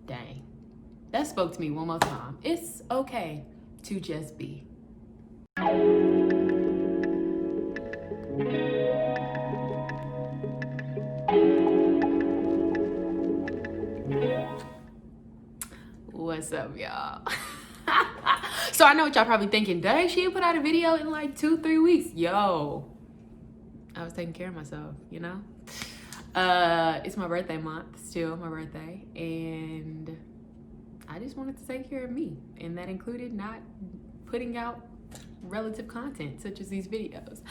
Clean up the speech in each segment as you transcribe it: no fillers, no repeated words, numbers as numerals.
Dang. That spoke to me one more time. It's okay to just be. What's up, y'all? So I know what y'all probably thinking, dang, she put out a video in like 2-3 weeks. Yo, I was taking care of myself, you know? It's my birthday month, still my birthday, and I just wanted to take care of me, and that included not putting out relative content such as these videos.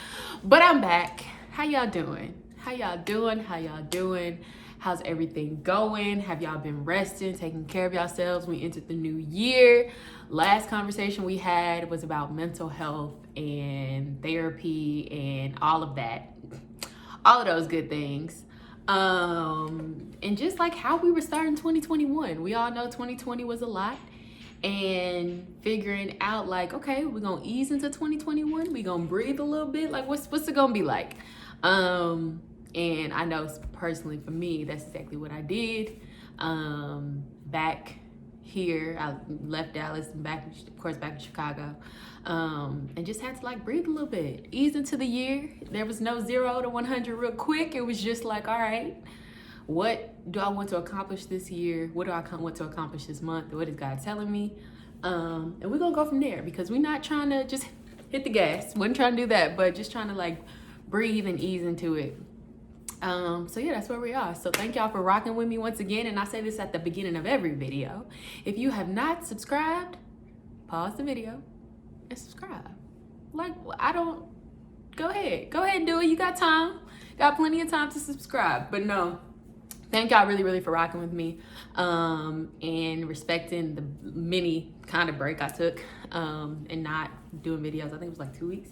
But I'm back. How y'all doing? How y'all doing? How y'all doing? How's everything going? Have y'all been resting, taking care of yourselves? We entered the new year. Last conversation we had was about mental health and therapy and all of that. All of those good things. And just like how we were starting 2021. We all know 2020 was a lot. And figuring out like, okay, we're gonna ease into 2021. We're gonna breathe a little bit. Like what's it gonna be like? And I know personally for me, that's exactly what I did. Back here, I left Dallas and back, of course, back in Chicago. And just had to like breathe a little bit, ease into the year. There was no 0 to 100 real quick. It was just like, all right, what do I want to accomplish this year? What do I want to accomplish this month? What is God telling me? And we're gonna go from there because we're not trying to just hit the gas. Wasn't trying to do that, but just trying to like breathe and ease into it. So yeah, that's where we are. So thank y'all for rocking with me once again. And I say this at the beginning of every video. If you have not subscribed, pause the video and subscribe. Like, go ahead and do it. You got time, got plenty of time to subscribe. But no, thank y'all really for rocking with me, and respecting the mini kind of break I took, and not doing videos. I think it was like 2 weeks.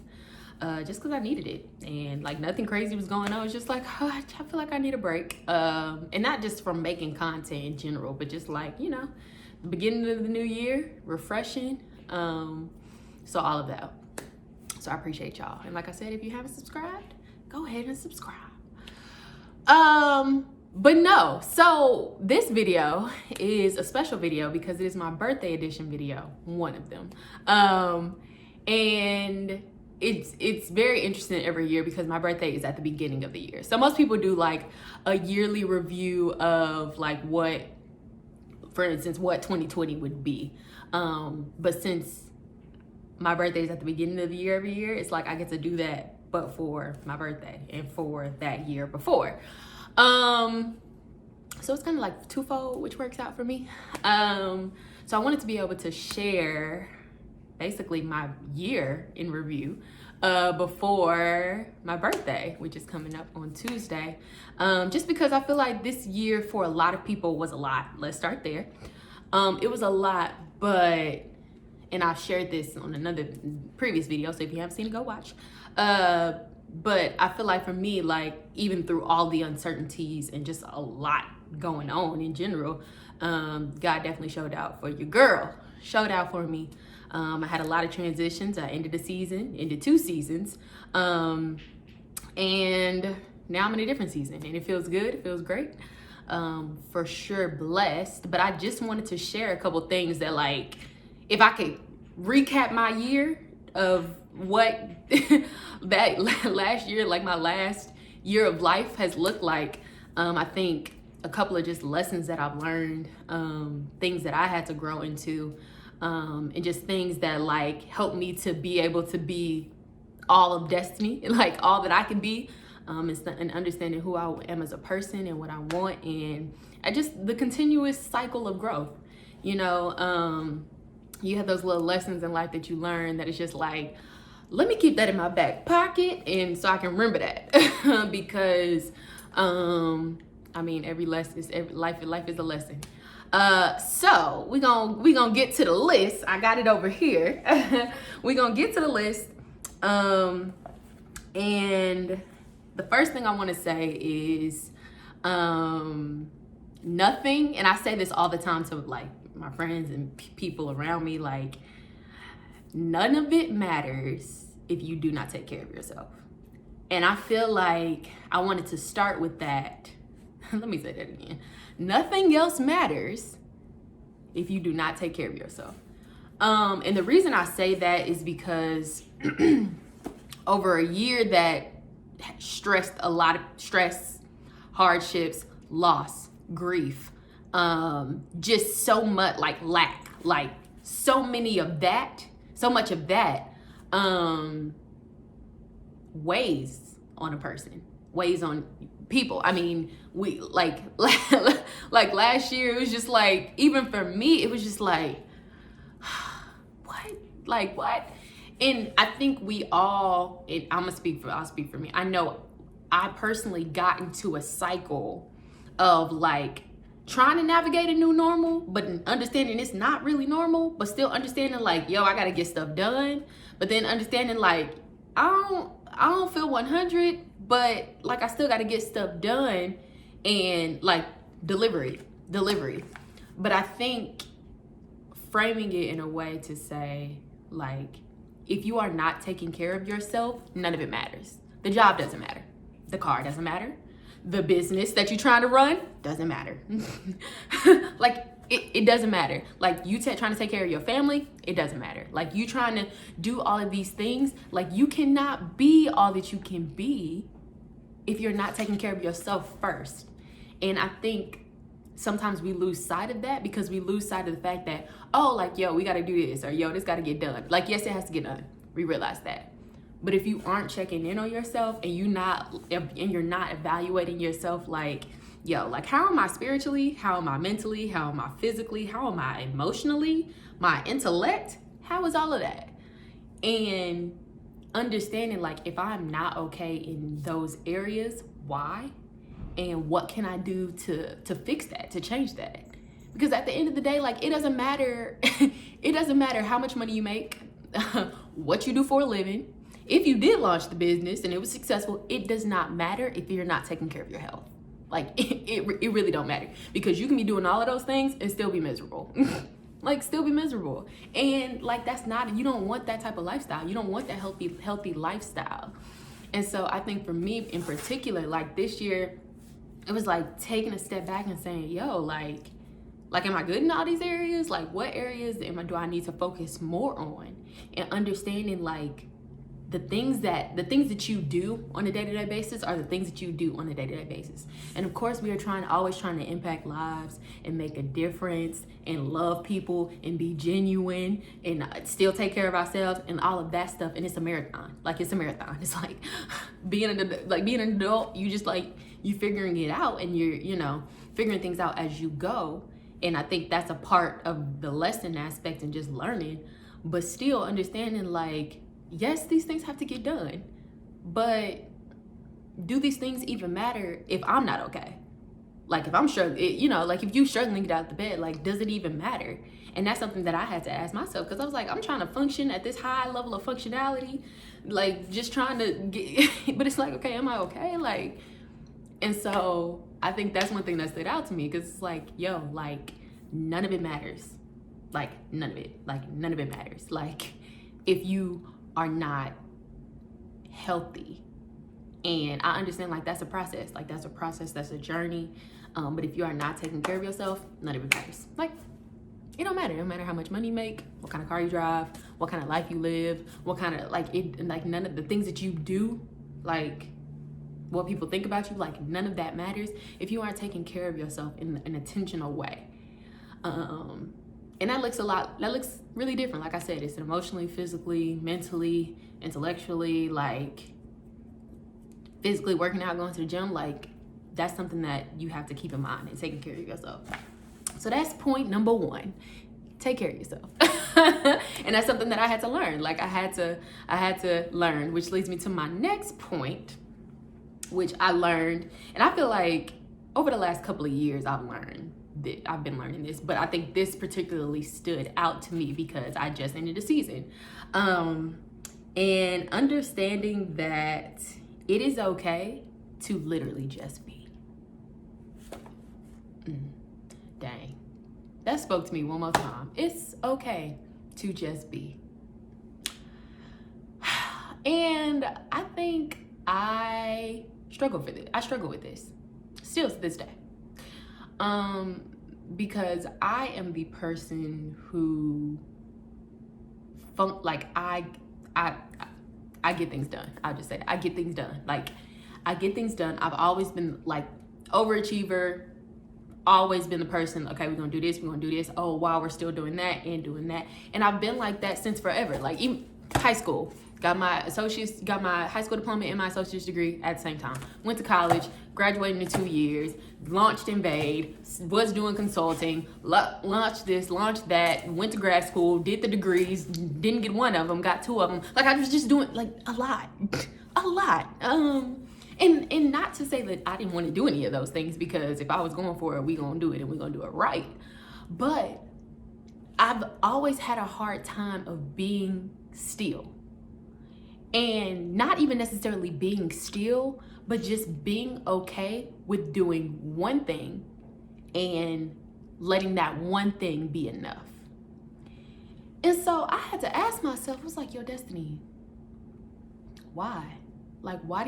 Just because I needed it, and like nothing crazy was going on. It's just like, oh, I feel like I need a break, and not just from making content in general, but just like, you know, the beginning of the new year, refreshing. So all of that. So I appreciate y'all, and like I said, if you haven't subscribed, go ahead and subscribe. But no, so this video is a special video because it is my birthday edition video, one of them, and it's very interesting every year because my birthday is at the beginning of the year. So most people do like a yearly review of like what, for instance, what 2020 would be. But since my birthday is at the beginning of the year every year, it's like I get to do that, but for my birthday and for that year before. So it's kind of like twofold, which works out for me. So I wanted to be able to share basically my year in review before my birthday, which is coming up on Tuesday. Just because I feel like this year for a lot of people was a lot. Let's start there. It was a lot, but, and I shared this on another previous video, so if you haven't seen it, go watch. But I feel like for me, like even through all the uncertainties and just a lot going on in general, God definitely showed out for your girl, showed out for me. I had a lot of transitions. I ended 2 seasons. And now I'm in a different season and it feels good. It feels great. For sure blessed. But I just wanted to share a couple things that, like, if I could recap my year of what that last year, like my last year of life has looked like. I think a couple of just lessons that I've learned, things that I had to grow into, and just things that like help me to be able to be all of destiny, like all that I can be, and understanding who I am as a person and what I want, and just the continuous cycle of growth. You know, you have those little lessons in life that you learn that it's just like, let me keep that in my back pocket, and so I can remember that because I mean, life is a lesson. So we gonna get to the list. I got it over here. We gonna get to the list. And the first thing I want to say is nothing, and I say this all the time to like my friends and people around me, like none of it matters if you do not take care of yourself. And I feel like I wanted to start with that. Let me say that again. Nothing else matters if you do not take care of yourself. And the reason I say that is because over a year that stressed a lot of stress, hardships, loss, grief, just so much like lack, like so much of that weighs on a person, weighs on people. I mean, we like last year, it was just like, even for me, it was just like, what? And I think we all, I'll speak for me. I know I personally got into a cycle of like trying to navigate a new normal, but understanding it's not really normal, but still understanding like, yo, I gotta get stuff done. But then understanding like, I don't feel 100, but like I still gotta get stuff done and like delivery. But I think framing it in a way to say like, if you are not taking care of yourself, none of it matters. The job doesn't matter. The car doesn't matter. The business that you're trying to run doesn't matter. Like, it doesn't matter. Like, you trying to take care of your family, it doesn't matter. Like, you trying to do all of these things, like, you cannot be all that you can be if you're not taking care of yourself first. And I think sometimes we lose sight of that because we lose sight of the fact that, oh, like, yo, we got to do this, or yo, this got to get done. Like, yes, it has to get done. We realize that. But if you aren't checking in on yourself and you're not evaluating yourself, like, yo, like, how am I spiritually? How am I mentally? How am I physically? How am I emotionally? My intellect? How is all of that? And understanding, like, if I'm not okay in those areas, why? And what can I do to fix that, to change that? Because at the end of the day, like, it doesn't matter. It doesn't matter how much money you make, what you do for a living. If you did launch the business and it was successful, it does not matter if you're not taking care of your health. Like, it really don't matter, because you can be doing all of those things and still be miserable. Like, still be miserable. And like, you don't want that type of lifestyle. You don't want that healthy lifestyle. And so I think for me in particular, like this year, it was like taking a step back and saying, yo, like, am I good in all these areas? Like, what areas do I need to focus more on? And understanding, like, the things that you do on a day-to-day basis are the things that you do on a day-to-day basis. And of course, we are always trying to impact lives and make a difference and love people and be genuine and still take care of ourselves and all of that stuff. And it's a marathon. Like, it's a marathon. It's like being an adult, you just like, you figuring it out and you're, figuring things out as you go. And I think that's a part of the lesson aspect and just learning, but still understanding, like, yes, these things have to get done, but do these things even matter if I'm not okay? Like, if I'm struggling, like, if you struggling to get out of the bed, like, does it even matter? And that's something that I had to ask myself, because I was like, I'm trying to function at this high level of functionality, like, just trying to get, but it's like, okay, am I okay? Like, and so I think that's one thing that stood out to me, because it's like, yo, like, none of it matters. Like, none of it matters. Like, if you are not healthy. And I understand, like, that's a process, that's a journey. But if you are not taking care of yourself, none of it matters. Like, it don't matter. It don't matter how much money you make, what kind of car you drive, what kind of life you live, what kind of, like, none of the things that you do, like, what people think about you, like, none of that matters if you aren't taking care of yourself in an intentional way. And that looks really different. Like I said, it's emotionally, physically, mentally, intellectually, like physically working out, going to the gym. Like, that's something that you have to keep in mind and taking care of yourself. So that's point number 1. Take care of yourself. And that's something that I had to learn. Like, I had to learn, which leads me to my next point, which I learned. And I feel like over the last couple of years, I've been learning this, but I think this particularly stood out to me because I just ended a season. And understanding that it is okay to literally just be. Dang. That spoke to me one more time. It's okay to just be. And I think I struggle with this still to this day. because I am the person who like I get things done. I'll just say that. I get things done. Like, I get things done. I've always been like overachiever, always been the person, okay, we're gonna do this, we're gonna do this. Oh, wow, we're still doing that and doing that. And I've been like that since forever. Like, even high school, got my high school diploma and my associate's degree at the same time. Went to college, graduated in 2 years, launched Invade, was doing consulting, launched this, launched that, went to grad school, did the degrees, didn't get one of them, got 2 of them. Like, I was just doing like a lot. And not to say that I didn't want to do any of those things, because if I was going for it, we gonna do it and we gonna do it right. But I've always had a hard time of being still. And not even necessarily being still, but just being okay with doing one thing and letting that one thing be enough. And so I had to ask myself, I was like, yo, Destiny, why? Like, why?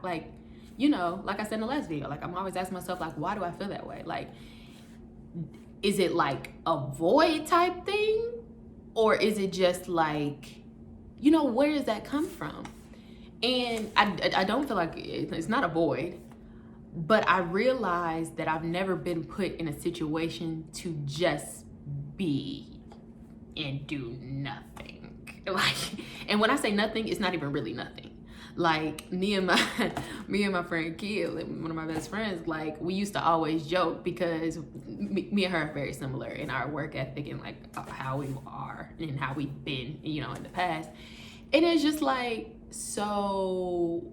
Like, you know, like I said in the last video, like, I'm always asking myself, like, why do I feel that way? Like, is it like a void type thing? Or is it just like, you know, where does that come from? And I don't feel like it's not a void, but I realized that I've never been put in a situation to just be and do nothing. Like, and when I say nothing, it's not even really nothing. Like, me and my friend Kia, one of my best friends, like, we used to always joke, because me and her are very similar in our work ethic and like how we are and how we've been, you know, in the past. And it's just like, so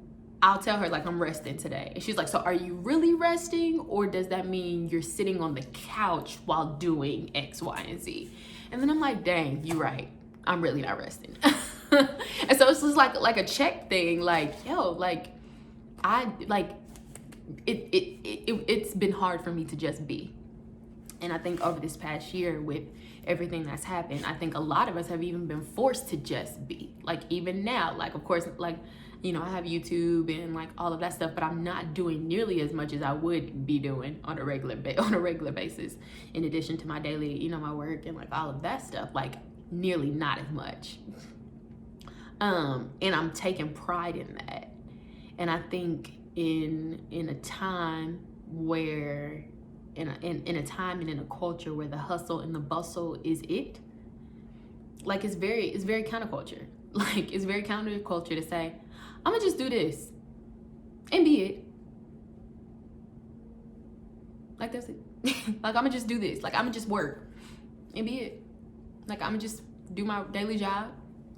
I'll tell her, like, I'm resting today. And she's like, so are you really resting? Or does that mean you're sitting on the couch while doing X, Y, and Z? And then I'm like, dang, you're right. I'm really not resting. And so it's just like a check thing. Like, yo, like, it's been hard for me to just be. And I think over this past year, with everything that's happened, I think a lot of us have even been forced to just be. Like, even now, like, of course, like, you know, I have YouTube and like all of that stuff, but I'm not doing nearly as much as I would be doing on a regular basis. In addition to my daily, you know, my work and like all of that stuff, like, nearly not as much. And I'm taking pride in that. And I think in a time where, in a time and in a culture where the hustle and the bustle is it, like, it's very counterculture. Like, it's very counterculture to say, I'm gonna just do this and be it. Like, that's it. Like, I'm gonna just do this. Like, I'm gonna just work and be it. Like, I'm gonna just do my daily job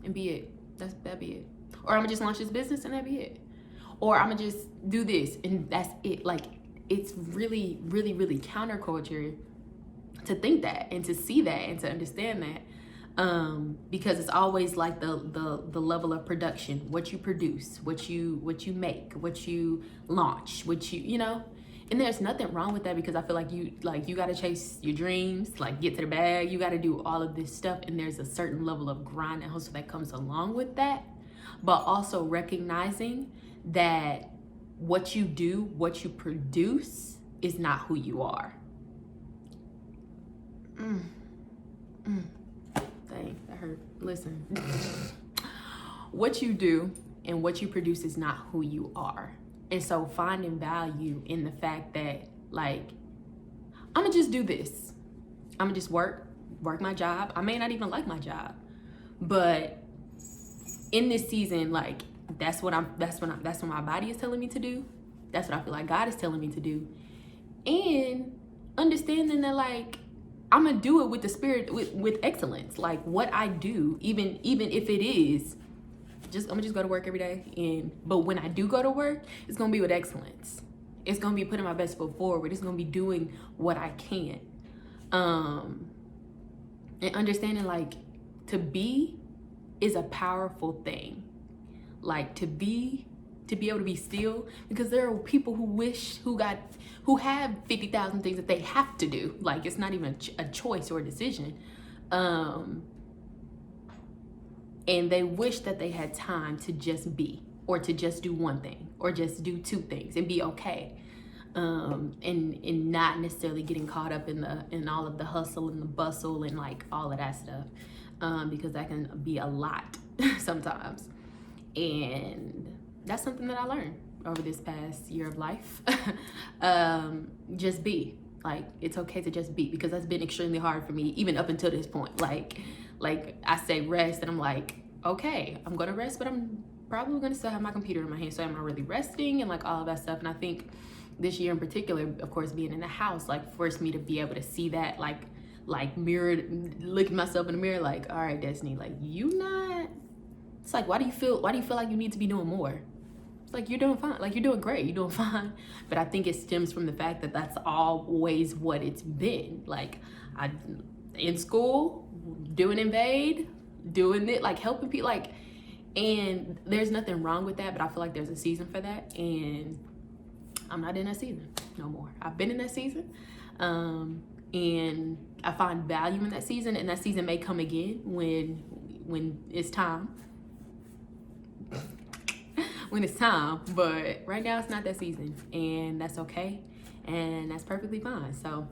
and be it. That'd be it. Or I'm gonna just launch this business and that'd be it. Or I'm gonna just do this and that's it. Like, it's really, really, really counterculture to think that and to see that and to understand that. Because it's always like the level of production, what you produce, what you make, what you launch, what you know. And there's nothing wrong with that, because I feel like you gotta chase your dreams, like, get to the bag, you gotta do all of this stuff, and there's a certain level of grind and hustle that comes along with that. But also recognizing that what you do, what you produce, is not who you are. Dang, that hurt. Listen. What you do and what you produce is not who you are. And so finding value in the fact that, like, I'm gonna just do this. I'm gonna just work my job. I may not even like my job, but in this season, like, that's what my body is telling me to do. That's what I feel like God is telling me to do. And understanding that, like, I'm gonna do it with the spirit, with excellence. Like, what I do, even if it is I'm gonna just go to work every day. But when I do go to work, it's gonna be with excellence. It's gonna be putting my best foot forward. It's gonna be doing what I can. And understanding, like, to be is a powerful thing. Like, to be able to be still, because there are people who have 50,000 things that they have to do. Like, it's not even a choice or a decision. And they wish that they had time to just be, or to just do one thing, or just do 2 things and be okay. and not necessarily getting caught up in all of the hustle and the bustle and like all of that stuff, because that can be a lot sometimes. And that's something that I learned over this past year of life. Just be. Like, it's okay to just be, because that's been extremely hard for me even up until this point. Like I say rest, and I'm like, okay, I'm gonna rest, but I'm probably gonna still have my computer in my hand. So am I really resting, and like all of that stuff. And I think this year in particular, of course, being in the house, like forced me to be able to see that, like mirrored, look at myself in the mirror, like, all right, Destiny, like you not, it's like, why do you feel like you need to be doing more? It's like, you're doing fine, like you're doing great, you're doing fine. But I think it stems from the fact that that's always what it's been. Like, I in school, doing Invade, doing it, like helping people, like, and there's nothing wrong with that, but I feel like there's a season for that, and I'm not in that season no more. I've been in that season, and I find value in that season, and that season may come again when it's time. When it's time, but right now it's not that season, and that's okay, and that's perfectly fine. So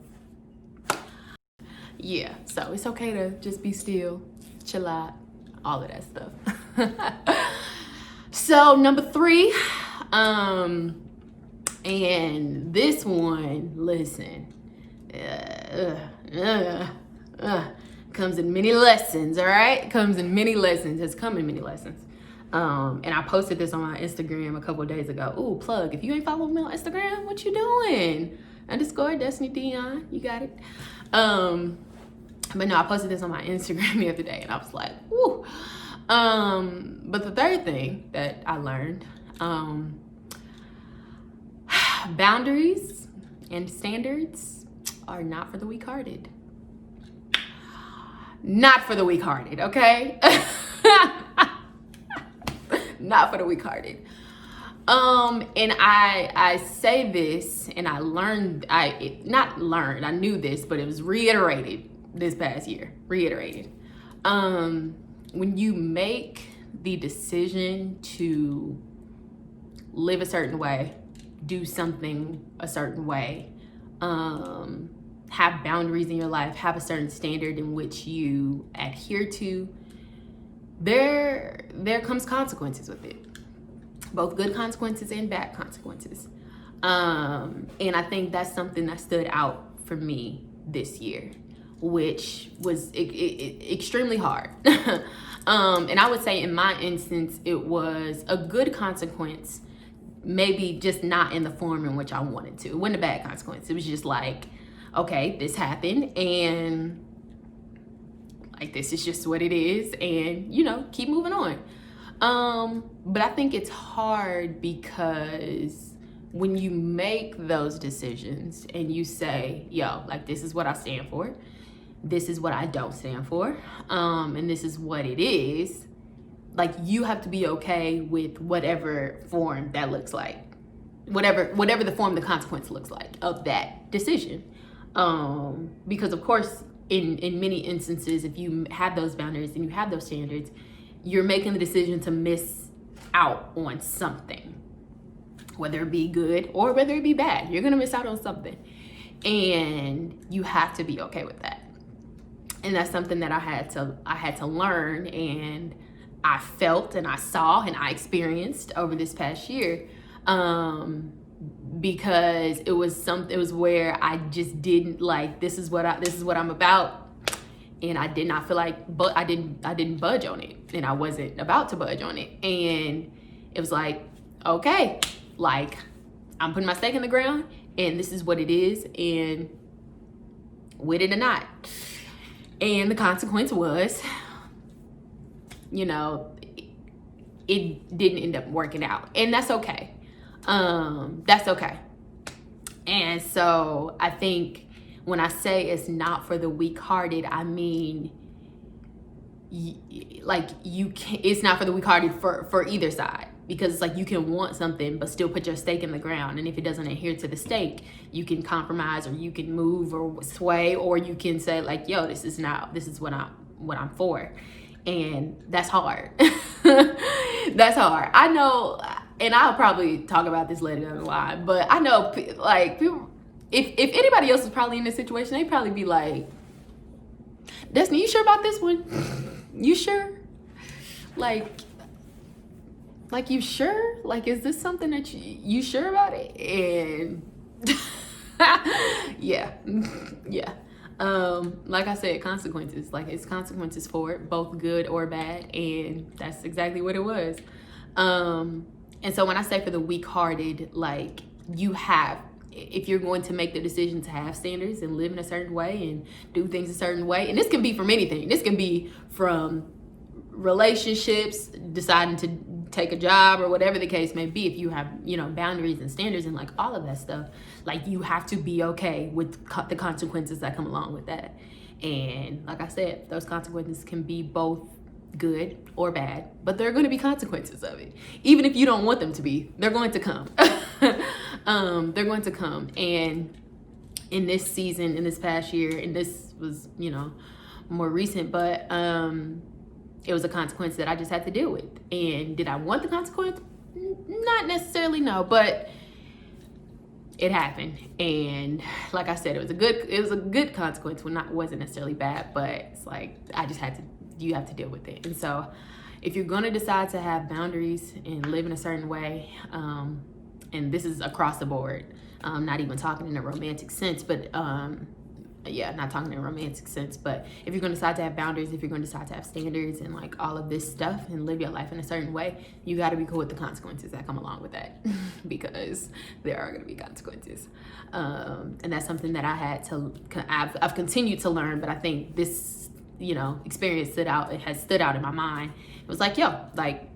yeah, so it's okay to just be still, chill out, all of that stuff. So number 3, and this one, listen, comes in many lessons. All right, comes in many lessons. It's come in many lessons. And I posted this on my Instagram a couple of days ago. Ooh, plug. If you ain't following me on Instagram, what you doing? _ Destiny Dion. You got it. But no, I posted this on my Instagram the other day, and I was like, ooh. But the third thing that I learned, boundaries and standards are not for the weak-hearted. Not for the weak-hearted, okay? Not for the weak-hearted. And I say this, and I learned, I knew this, but it was reiterated this past year, when you make the decision to live a certain way, do something a certain way, have boundaries in your life, have a certain standard in which you adhere to, there comes consequences with it, both good consequences and bad consequences. And I think that's something that stood out for me this year, which was extremely hard. And I would say in my instance, it was a good consequence, maybe just not in the form in which I wanted to. It wasn't a bad consequence. It was just like, okay, this happened, and like, this is just what it is, and keep moving on. But I think it's hard because when you make those decisions and you say, yo, like, this is what I stand for, this is what I don't stand for, and this is what it is, like, you have to be okay with whatever form that looks like, whatever the form the consequence looks like of that decision. Because of course, in many instances, if you have those boundaries and you have those standards, you're making the decision to miss out on something, whether it be good or whether it be bad. You're gonna miss out on something, and you have to be okay with that. And that's something that I had to learn, and I felt and I saw and I experienced over this past year, because it was where I just didn't, like, this is what I'm about, and I did not feel like, but I didn't budge on it, and I wasn't about to budge on it. And it was like, okay, like, I'm putting my stake in the ground, and this is what it is, and with it or not. And the consequence was, it didn't end up working out, and that's okay. That's okay. And so I think when I say it's not for the weak-hearted, I mean, it's not for the weak-hearted for either side, because it's like, you can want something but still put your stake in the ground, and if it doesn't adhere to the stake, you can compromise, or you can move or sway, or you can say, like, yo, this is what I'm for. And that's hard. That's hard. I know and I'll probably talk about this later down the line, but I know, like, people, if anybody else is probably in this situation, they'd probably be like, Destiny, you sure about this one? You sure? Like you sure? Like, is this something that you sure about it? And yeah. Like I said, consequences. Like, it's consequences for it, both good or bad, and that's exactly what it was. And so when I say for the weak-hearted, like, you have, if you're going to make the decision to have standards and live in a certain way and do things a certain way, and this can be from anything. This can be from relationships, deciding to take a job, or whatever the case may be. If you have, you know, boundaries and standards and like all of that stuff, like, you have to be okay with the consequences that come along with that. And like I said, those consequences can be both good or bad, but there are going to be consequences of it. Even if you don't want them to be, they're going to come. They're going to come. And in this season, in this past year, and this was, you know, more recent, but it was a consequence that I just had to deal with. And did I want the consequence? Not necessarily, no, but it happened. And like I said, it was a good consequence. Well, wasn't necessarily bad, but it's like, you have to deal with it. And so if you're gonna decide to have boundaries and live in a certain way, and this is across the board, not even talking in a romantic sense, but not talking in a romantic sense, but if you're gonna decide to have boundaries, if you're gonna decide to have standards and like all of this stuff and live your life in a certain way, you gotta be cool with the consequences that come along with that, because there are gonna be consequences. And that's something that I've continued to learn, but I think this, you know, experience has stood out in my mind. It was like, yo, like,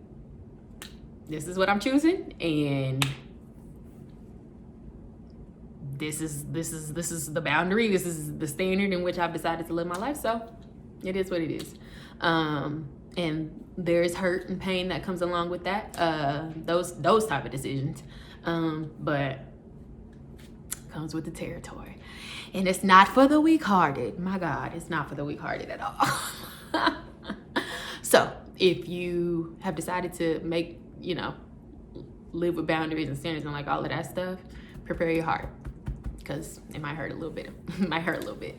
this is what I'm choosing, and this is the boundary, this is the standard in which I've decided to live my life. So it is what it is. And there's hurt and pain that comes along with that, those type of decisions, but comes with the territory. And it's not for the weak-hearted. My God, it's not for the weak-hearted at all. So if you have decided to make, you know, live with boundaries and standards and like all of that stuff, prepare your heart, because it might hurt a little bit. It might hurt a little bit.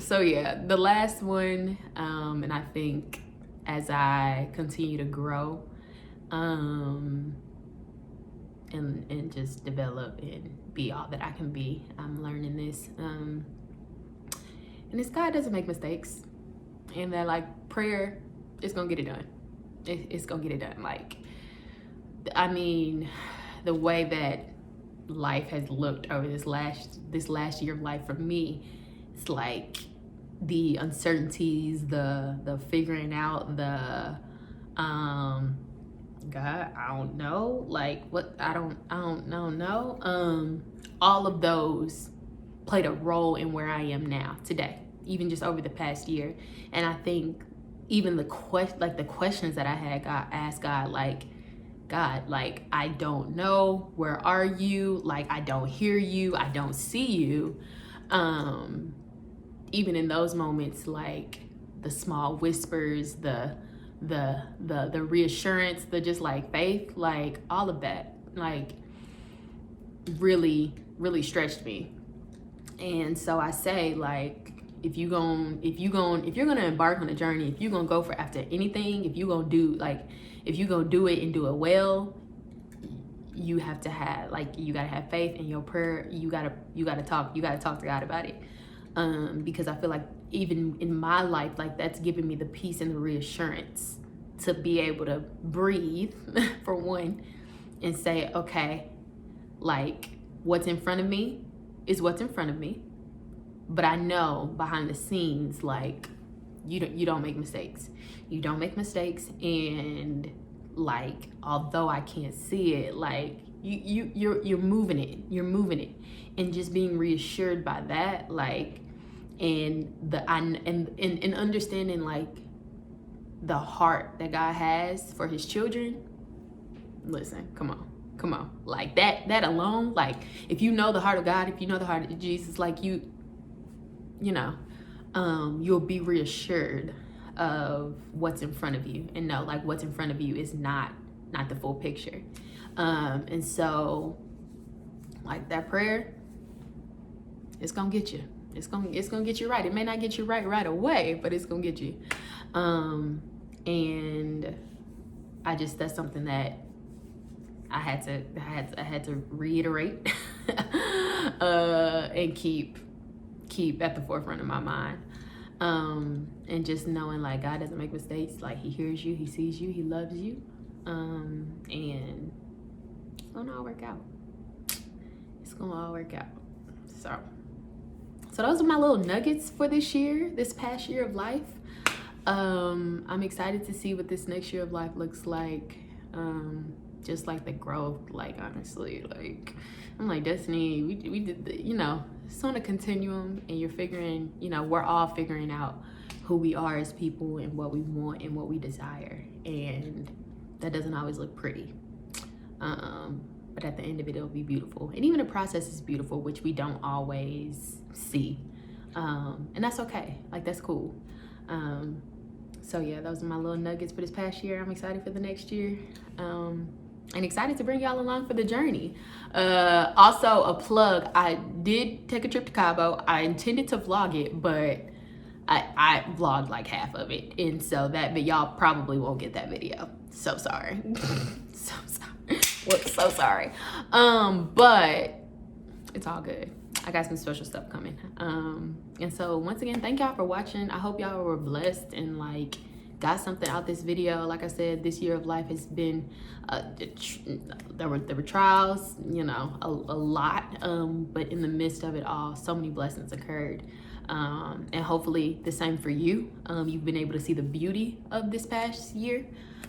So yeah, the last one, and I think as I continue to grow, and just develop and be all that I can be, I'm learning this. And this, God doesn't make mistakes, and that like prayer is gonna get it done. It's gonna get it done. Like, I mean, the way that life has looked over this last year of life for me, it's like the uncertainties, the figuring out, the God, I don't know, like what, I don't know. All of those played a role in where I am now today, even just over the past year. And I think even the questions that I had asked God, like, God, like, I don't know, where are you? Like, I don't hear you, I don't see you. Even in those moments, like the small whispers, the reassurance, the just like faith, like all of that, like really stretched me. And so I say, like, if you're gonna embark on a journey, if you're gonna go for after anything, if you're gonna do it and do it well, you have to have, like, you gotta have faith in your prayer. You gotta talk to God about it. Because I feel like even in my life, like, that's given me the peace and the reassurance to be able to breathe, for one, and say, okay, like, what's in front of me is what's in front of me. But I know behind the scenes, like, you don't make mistakes. You don't make mistakes, and like, although I can't see it, like, you're moving it, and just being reassured by that, like, and understanding, like, the heart that God has for his children. Listen, come on, like that alone, like, if you know the heart of God, if you know the heart of Jesus, like, you know, you'll be reassured of what's in front of you, and know like what's in front of you is not the full picture. And so like that prayer, it's gonna get you. It's gonna get you right. It may not get you right away, but it's gonna get you. And that's something that I had to reiterate and keep at the forefront of my mind. And just knowing like God doesn't make mistakes. Like he hears you, he sees you, he loves you. And it's gonna all work out. It's gonna all work out. So those are my little nuggets for this past year of life. I'm excited to see what this next year of life looks like. Just like the growth, like honestly, like I'm like, Destiny, we did the, it's on a continuum, and you're figuring, we're all figuring out who we are as people and what we want and what we desire, and that doesn't always look pretty, but at the end of it, it'll be beautiful. And even the process is beautiful, which we don't always see, and that's okay. Like that's cool. So yeah, those are my little nuggets for this past year. I'm excited for the next year, and excited to bring y'all along for the journey. Also a plug, I did take a trip to Cabo. I intended to vlog it, but I vlogged like half of it, and so but y'all probably won't get that video. So sorry. So sorry. Whoops, so sorry. But it's all good. I got some special stuff coming. And so once again, thank y'all for watching. I hope y'all were blessed and like got something out this video. Like I said, this year of life has been there were trials, a lot, but in the midst of it all, so many blessings occurred. And hopefully the same for you. You've been able to see the beauty of this past year,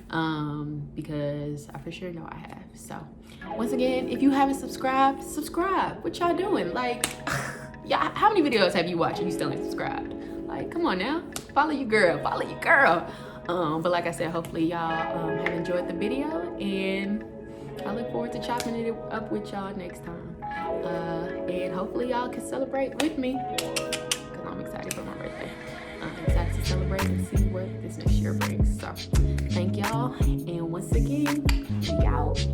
because I for sure know I have. So once again, if you haven't subscribed, subscribe. What y'all doing? Like, yeah, how many videos have you watched and you still ain't subscribed? Like, come on now, follow your girl. But like I said, hopefully y'all have enjoyed the video, and I look forward to chopping it up with y'all next time. And hopefully y'all can celebrate with me, because I'm excited for my birthday. I'm excited to celebrate and see what this next year brings. So thank y'all, and once again, we out.